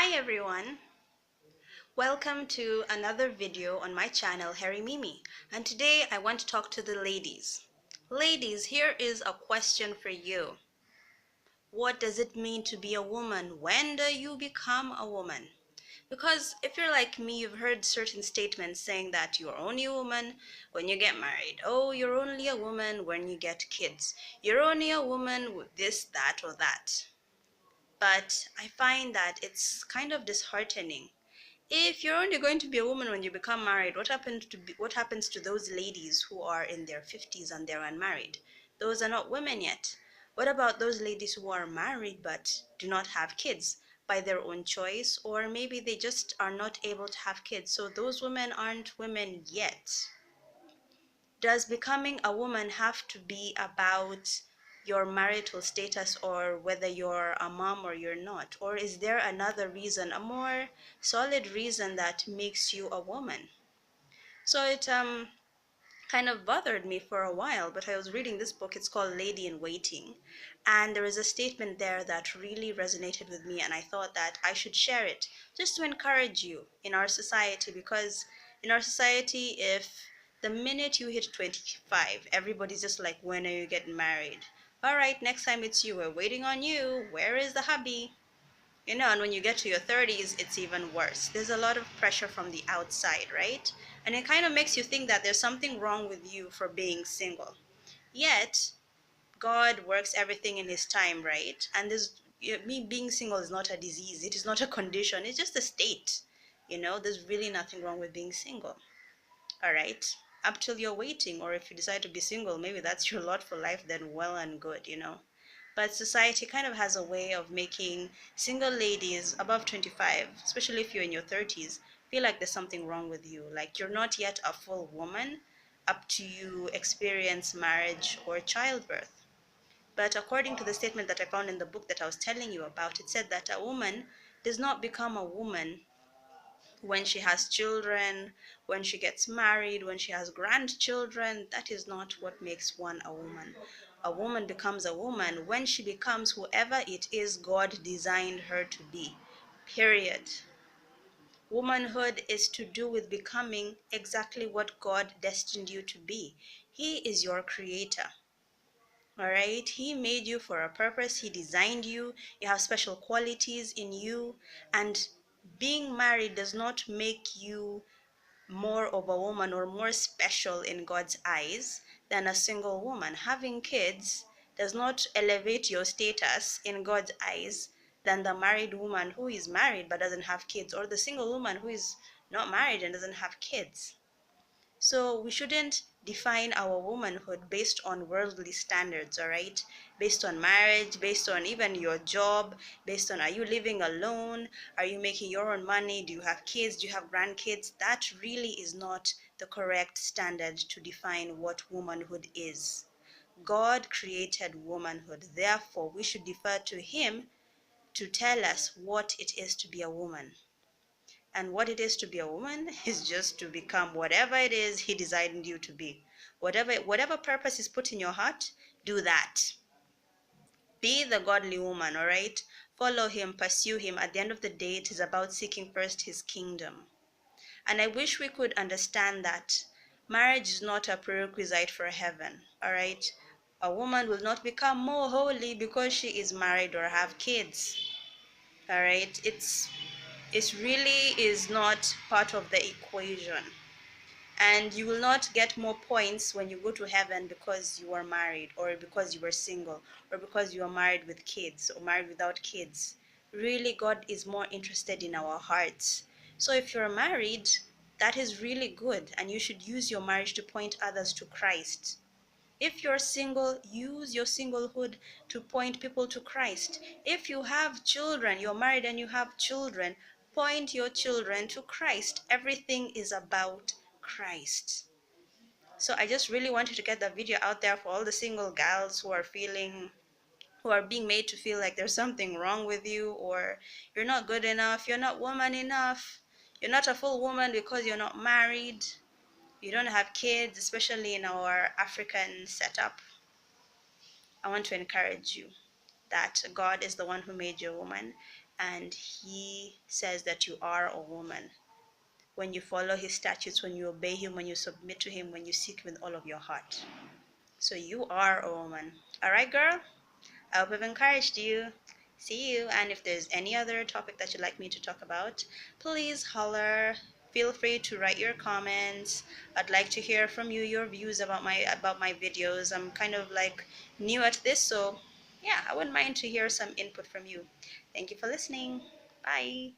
Hi everyone, welcome to another video on my channel Harry Mimi, and today I want to talk to the ladies. Ladies, here is a question for you. What does it mean to be a woman? When do you become a woman? Because if you're like me, you've heard certain statements saying that you're only a woman when you get married. Oh, you're only a woman when you get kids. You're only a woman with this, that, or that. But I find that it's kind of disheartening. If you're only going to be a woman when you become married, what happens to those ladies who are in their 50s and they're unmarried? Those are not women yet. What about those ladies who are married but do not have kids by their own choice, or maybe they just are not able to have kids? So those women aren't women yet. Does becoming a woman have to be about your marital status or whether you're a mom or you're not? Or is there another reason, a more solid reason that makes you a woman? So it kind of bothered me for a while, but I was reading this book. It's called Lady in Waiting, and there is a statement there that really resonated with me, and I thought that I should share it just to encourage you in our society. Because in our society, if the minute you hit 25, everybody's just like, when are you getting married? All right, next time it's you, we're waiting on you, where is the hubby? And when you get to your 30s, it's even worse. There's a lot of pressure from the outside, right? And it kind of makes you think that there's something wrong with you for being single. Yet, God works everything in His time, right? And me being single is not a disease, it is not a condition, it's just a state. There's really nothing wrong with being single, all right? Up till you're waiting, or if you decide to be single, maybe that's your lot for life, then well and good. But society kind of has a way of making single ladies above 25, especially if you're in your 30s, feel like there's something wrong with you, like you're not yet a full woman up to you experience marriage or childbirth. But according to the statement that I found in the book that I was telling you about, it said that a woman does not become a woman when she has children, when she gets married, when she has grandchildren. That is not what makes one a woman. A woman becomes a woman when she becomes whoever it is God designed her to be. Period. Womanhood is to do with becoming exactly what God destined you to be. He is your creator. All right, He made you for a purpose. He designed you. You have special qualities in you, and being married does not make you more of a woman or more special in God's eyes than a single woman. Having kids does not elevate your status in God's eyes than the married woman who is married but doesn't have kids, or the single woman who is not married and doesn't have kids. So we shouldn't define our womanhood based on worldly standards, all right? Based on marriage, based on even your job, based on, are you living alone? Are you making your own money? Do you have kids? Do you have grandkids? That really is not the correct standard to define what womanhood is. God created womanhood. Therefore, we should defer to Him to tell us what it is to be a woman. And what it is to be a woman is just to become whatever it is He designed you to be. Whatever purpose is put in your heart, do that. Be the godly woman, all right? Follow Him, pursue Him. At the end of the day, it is about seeking first His kingdom. And I wish we could understand that marriage is not a prerequisite for heaven, all right? A woman will not become more holy because she is married or have kids, all right? It really is not part of the equation. And you will not get more points when you go to heaven because you are married, or because you were single, or because you are married with kids or married without kids. Really, God is more interested in our hearts. So if you're married, that is really good, and you should use your marriage to point others to Christ. If you're single, use your singlehood to point people to Christ. If you have children, you're married and you have children, point your children to Christ. Everything is about Christ. So I just really wanted to get that video out there for all the single gals who are being made to feel like there's something wrong with you, or you're not good enough, you're not woman enough, you're not a full woman because you're not married, you don't have kids, especially in our African setup. I want to encourage you that God is the one who made you a woman, and he says that you are a woman. When you follow his statutes, when you obey him, when you submit to him, when you seek with all of your heart. So you are a woman. All right, girl? I hope I've encouraged you. See you. And if there's any other topic that you'd like me to talk about, please holler. Feel free to write your comments. I'd like to hear from you your views about my videos. I'm kind of like new at this, so yeah, I wouldn't mind to hear some input from you. Thank you for listening. Bye.